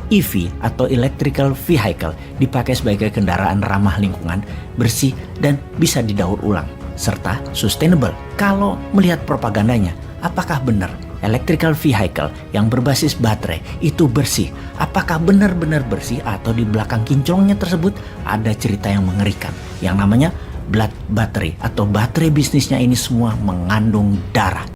EV atau Electrical Vehicle dipakai sebagai kendaraan ramah lingkungan, bersih, dan bisa didaur ulang, serta sustainable. Kalau melihat propagandanya, apakah benar Electrical Vehicle yang berbasis baterai itu bersih? Apakah benar-benar bersih atau di belakang kinclongnya tersebut ada cerita yang mengerikan yang namanya blood battery atau baterai bisnisnya ini semua mengandung darah?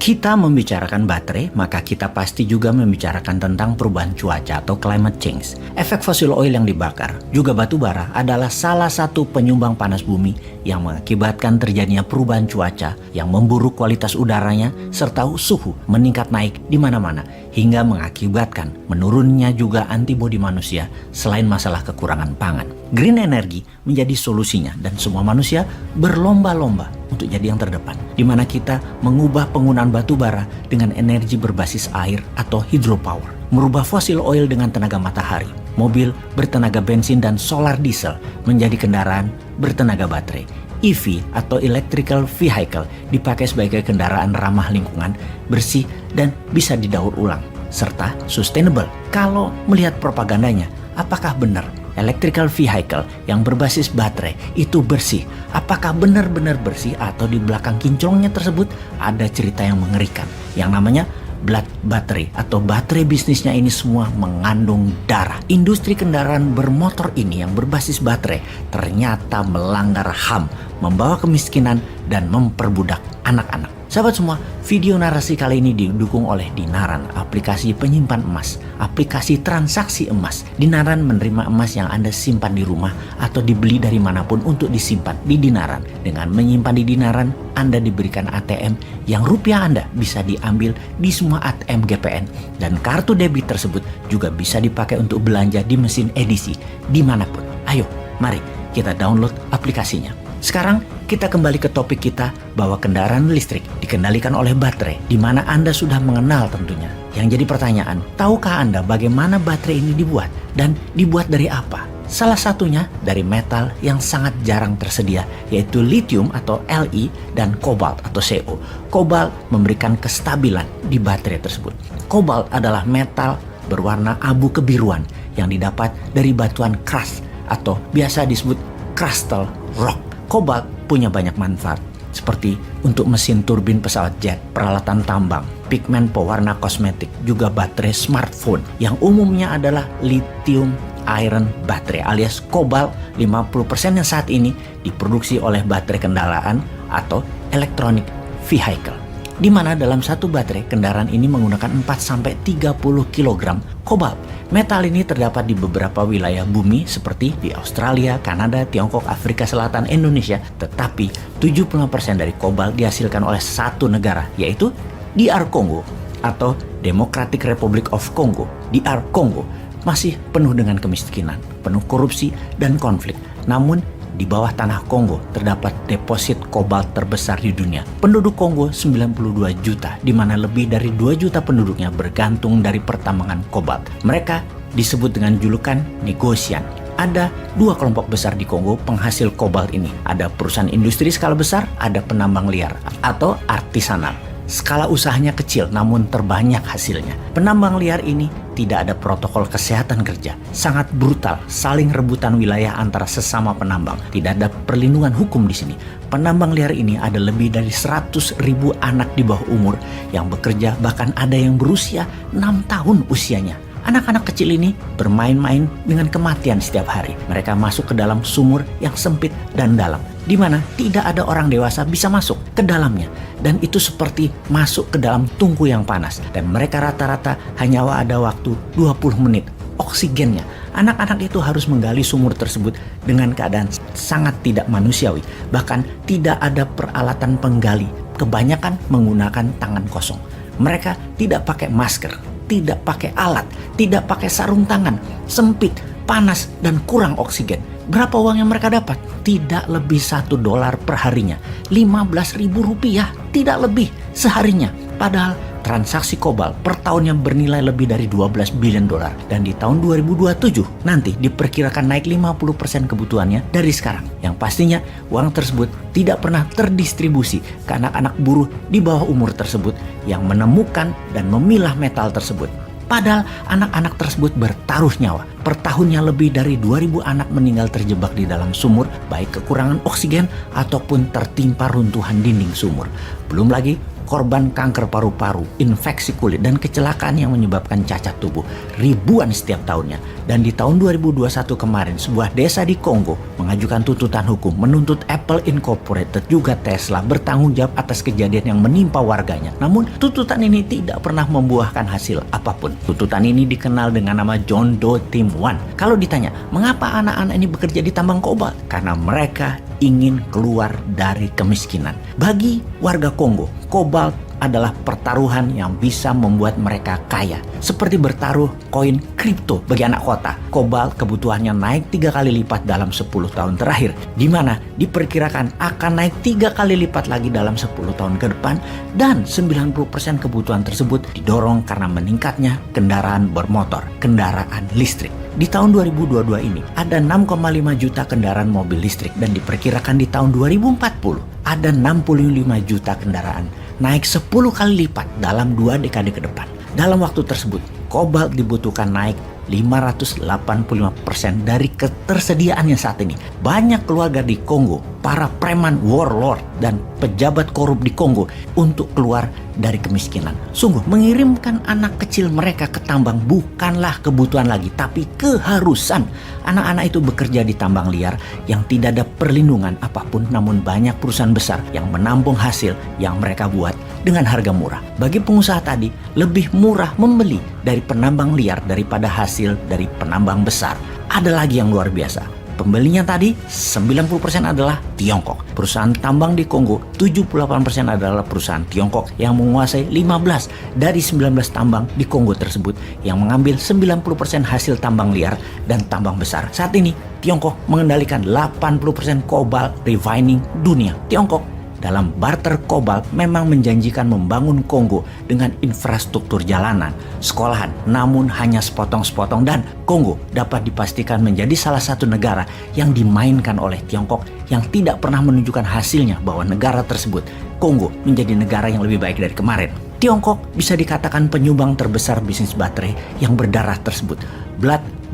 Kita membicarakan baterai, maka kita pasti juga membicarakan tentang perubahan cuaca atau climate change. Efek fosil oil yang dibakar, juga batu bara adalah salah satu penyumbang panas bumi yang mengakibatkan terjadinya perubahan cuaca yang memburuk kualitas udaranya serta suhu meningkat naik di mana-mana hingga mengakibatkan menurunnya juga antibodi manusia selain masalah kekurangan pangan. Green energy menjadi solusinya dan semua manusia berlomba-lomba untuk jadi yang terdepan, di mana kita mengubah penggunaan batu bara dengan energi berbasis air atau hydropower, merubah fosil oil dengan tenaga matahari, mobil bertenaga bensin dan solar diesel menjadi kendaraan bertenaga baterai. EV atau Electrical Vehicle dipakai sebagai kendaraan ramah lingkungan, bersih, dan bisa didaur ulang, serta sustainable. Kalau melihat propagandanya, apakah benar Electrical Vehicle yang berbasis baterai itu bersih? Apakah benar-benar bersih atau di belakang kinclongnya tersebut ada cerita yang mengerikan yang namanya blood battery atau baterai bisnisnya ini semua mengandung darah? Industri kendaraan bermotor ini yang berbasis baterai ternyata melanggar HAM, membawa kemiskinan dan memperbudak anak-anak. Sahabat semua, video narasi kali ini didukung oleh Dinaran, aplikasi penyimpan emas, aplikasi transaksi emas. Dinaran menerima emas yang Anda simpan di rumah atau dibeli dari manapun untuk disimpan di Dinaran. Dengan menyimpan di Dinaran, Anda diberikan ATM yang rupiah Anda bisa diambil di semua ATM GPN. Dan kartu debit tersebut juga bisa dipakai untuk belanja di mesin edisi dimanapun. Ayo, mari kita download aplikasinya. Sekarang kita kembali ke topik kita bahwa kendaraan listrik dikendalikan oleh baterai, di mana Anda sudah mengenal tentunya. Yang jadi pertanyaan, tahukah Anda bagaimana baterai ini dibuat dan dibuat dari apa? Salah satunya dari metal yang sangat jarang tersedia, yaitu lithium atau Li dan kobalt atau Co. Kobalt memberikan kestabilan di baterai tersebut. Kobalt adalah metal berwarna abu kebiruan yang didapat dari batuan keras atau biasa disebut crustal rock. Kobalt punya banyak manfaat, seperti untuk mesin turbin pesawat jet, peralatan tambang, pigmen pewarna kosmetik, juga baterai smartphone yang umumnya adalah lithium iron baterai alias kobalt 50% yang saat ini diproduksi oleh baterai kendaraan atau electronic vehicle, di mana dalam satu baterai kendaraan ini menggunakan 4-30 kg kobalt. Metal ini terdapat di beberapa wilayah bumi seperti di Australia, Kanada, Tiongkok, Afrika Selatan, Indonesia. Tetapi 75% dari kobalt dihasilkan oleh satu negara, yaitu DR Kongo atau Democratic Republic of Congo. DR Kongo masih penuh dengan kemiskinan, penuh korupsi dan konflik. Namun di bawah tanah Kongo terdapat deposit kobalt terbesar di dunia. Penduduk Kongo 92 juta, di mana lebih dari 2 juta penduduknya bergantung dari pertambangan kobalt. Mereka disebut dengan julukan negosian. Ada dua kelompok besar di Kongo penghasil kobalt ini. Ada perusahaan industri skala besar, ada penambang liar atau artisanal. Skala usahanya kecil namun terbanyak hasilnya. Penambang liar ini tidak ada protokol kesehatan kerja, sangat brutal, saling rebutan wilayah antara sesama penambang. Tidak ada perlindungan hukum di sini. Penambang liar ini ada lebih dari 100.000 anak di bawah umur yang bekerja, bahkan ada yang berusia 6 tahun usianya. Anak-anak kecil ini bermain-main dengan kematian setiap hari. Mereka masuk ke dalam sumur yang sempit dan dalam, di mana tidak ada orang dewasa bisa masuk ke dalamnya. Dan itu seperti masuk ke dalam tungku yang panas. Dan mereka rata-rata hanya ada waktu 20 menit. Oksigennya, anak-anak itu harus menggali sumur tersebut dengan keadaan sangat tidak manusiawi. Bahkan tidak ada peralatan penggali. Kebanyakan menggunakan tangan kosong. Mereka tidak pakai masker, tidak pakai alat, tidak pakai sarung tangan, sempit, panas, dan kurang oksigen. Berapa uang yang mereka dapat? Tidak lebih $1 per harinya, 15.000 rupiah, tidak lebih seharinya. Padahal transaksi kobalt per tahunnya bernilai lebih dari 12 billion dolar. Dan di tahun 2027 nanti diperkirakan naik 50% kebutuhannya dari sekarang. Yang pastinya uang tersebut tidak pernah terdistribusi ke anak-anak buruh di bawah umur tersebut yang menemukan dan memilah metal tersebut. Padahal anak-anak tersebut bertaruh nyawa. Per tahunnya lebih dari 2.000 anak meninggal terjebak di dalam sumur, baik kekurangan oksigen ataupun tertimpa runtuhan dinding sumur. Belum lagi korban kanker paru-paru, infeksi kulit, dan kecelakaan yang menyebabkan cacat tubuh. Ribuan setiap tahunnya. Dan di tahun 2021 kemarin, sebuah desa di Kongo mengajukan tuntutan hukum menuntut Apple Incorporated juga Tesla bertanggung jawab atas kejadian yang menimpa warganya. Namun tuntutan ini tidak pernah membuahkan hasil apapun. Tuntutan ini dikenal dengan nama John Doe Team 1. Kalau ditanya, mengapa anak-anak ini bekerja di tambang kobalt? Karena mereka ingin keluar dari kemiskinan. Bagi warga Kongo, kobalt adalah pertaruhan yang bisa membuat mereka kaya. Seperti bertaruh koin kripto bagi anak kota. Kobalt kebutuhannya naik 3 kali lipat dalam 10 tahun terakhir, di mana diperkirakan akan naik 3 kali lipat lagi dalam 10 tahun ke depan, dan 90% kebutuhan tersebut didorong karena meningkatnya kendaraan bermotor, kendaraan listrik. Di tahun 2022 ini ada 6,5 juta kendaraan mobil listrik, dan diperkirakan di tahun 2040 ada 65 juta kendaraan, naik 10 kali lipat dalam 2 dekade ke depan. Dalam waktu tersebut, kobalt dibutuhkan naik 585% dari ketersediaannya saat ini. Banyak keluarga di Kongo, para preman warlord dan pejabat korup di Kongo untuk keluar dari kemiskinan. Sungguh mengirimkan anak kecil mereka ke tambang bukanlah kebutuhan lagi, tapi keharusan. Anak-anak itu bekerja di tambang liar yang tidak ada perlindungan apapun, namun banyak perusahaan besar yang menampung hasil yang mereka buat dengan harga murah. Bagi pengusaha tadi, lebih murah membeli dari penambang liar daripada hasil dari penambang besar. Ada lagi yang luar biasa. Pembelinya tadi 90% adalah Tiongkok. Perusahaan tambang di Kongo 78% adalah perusahaan Tiongkok yang menguasai 15 dari 19 tambang di Kongo tersebut, yang mengambil 90% hasil tambang liar dan tambang besar. Saat ini Tiongkok mengendalikan 80% kobalt refining dunia. Tiongkok dalam barter kobalt memang menjanjikan membangun Kongo dengan infrastruktur jalanan, sekolahan, namun hanya sepotong-sepotong, dan Kongo dapat dipastikan menjadi salah satu negara yang dimainkan oleh Tiongkok yang tidak pernah menunjukkan hasilnya bahwa negara tersebut, Kongo, menjadi negara yang lebih baik dari kemarin. Tiongkok bisa dikatakan penyumbang terbesar bisnis baterai yang berdarah tersebut.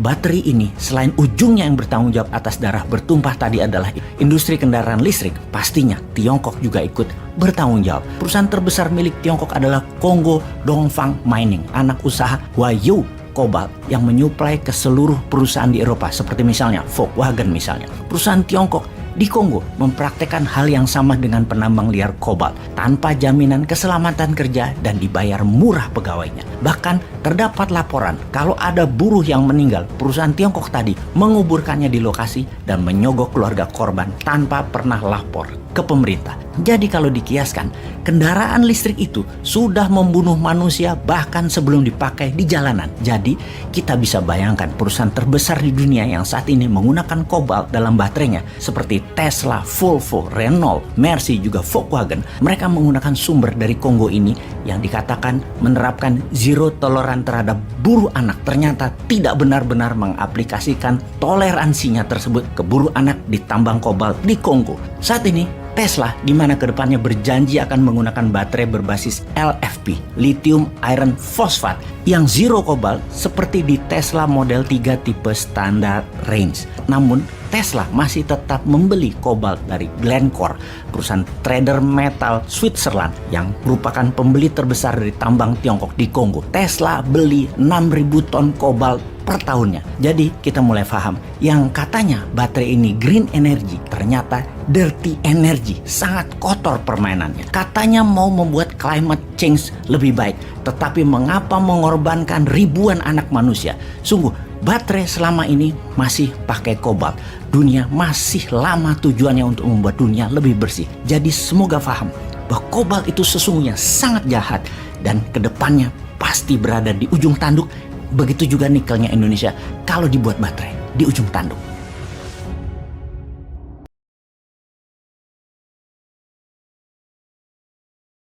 Baterai ini selain ujungnya yang bertanggung jawab atas darah bertumpah tadi adalah industri kendaraan listrik, pastinya Tiongkok juga ikut bertanggung jawab. Perusahaan terbesar milik Tiongkok adalah Congo Dongfang Mining, anak usaha Huayou Cobalt yang menyuplai ke seluruh perusahaan di Eropa seperti misalnya Volkswagen misalnya. Perusahaan Tiongkok di Kongo mempraktekkan hal yang sama dengan penambang liar kobalt tanpa jaminan keselamatan kerja dan dibayar murah pegawainya. Bahkan terdapat laporan kalau ada buruh yang meninggal, perusahaan Tiongkok tadi menguburkannya di lokasi dan menyogok keluarga korban tanpa pernah lapor ke pemerintah. Jadi kalau dikiaskan, kendaraan listrik itu sudah membunuh manusia bahkan sebelum dipakai di jalanan. Jadi kita bisa bayangkan perusahaan terbesar di dunia yang saat ini menggunakan kobalt dalam baterainya seperti Tesla, Volvo, Renault, Mercy, juga Volkswagen. Mereka menggunakan sumber dari Kongo ini yang dikatakan menerapkan zero tolerance terhadap buruh anak. Ternyata tidak benar-benar mengaplikasikan toleransinya tersebut ke buruh anak di tambang kobalt di Kongo. Saat ini Tesla di mana kedepannya berjanji akan menggunakan baterai berbasis LFP, lithium iron phosphate, yang zero kobalt seperti di Tesla Model 3 tipe standar range. Namun Tesla masih tetap membeli kobalt dari Glencore, perusahaan trader metal Switzerland yang merupakan pembeli terbesar dari tambang Tiongkok di Kongo. Tesla beli 6.000 ton kobalt per tahunnya. Jadi kita mulai paham yang katanya baterai ini green energy, ternyata dirty energy, sangat kotor permainannya. Katanya mau membuat climate change lebih baik, tetapi mengapa mengorbankan ribuan anak manusia? Sungguh baterai selama ini masih pakai kobalt. Dunia masih lama tujuannya untuk membuat dunia lebih bersih. Jadi semoga paham bahwa kobalt itu sesungguhnya sangat jahat dan kedepannya pasti berada di ujung tanduk. Begitu juga nikelnya Indonesia kalau dibuat baterai di ujung tanduk.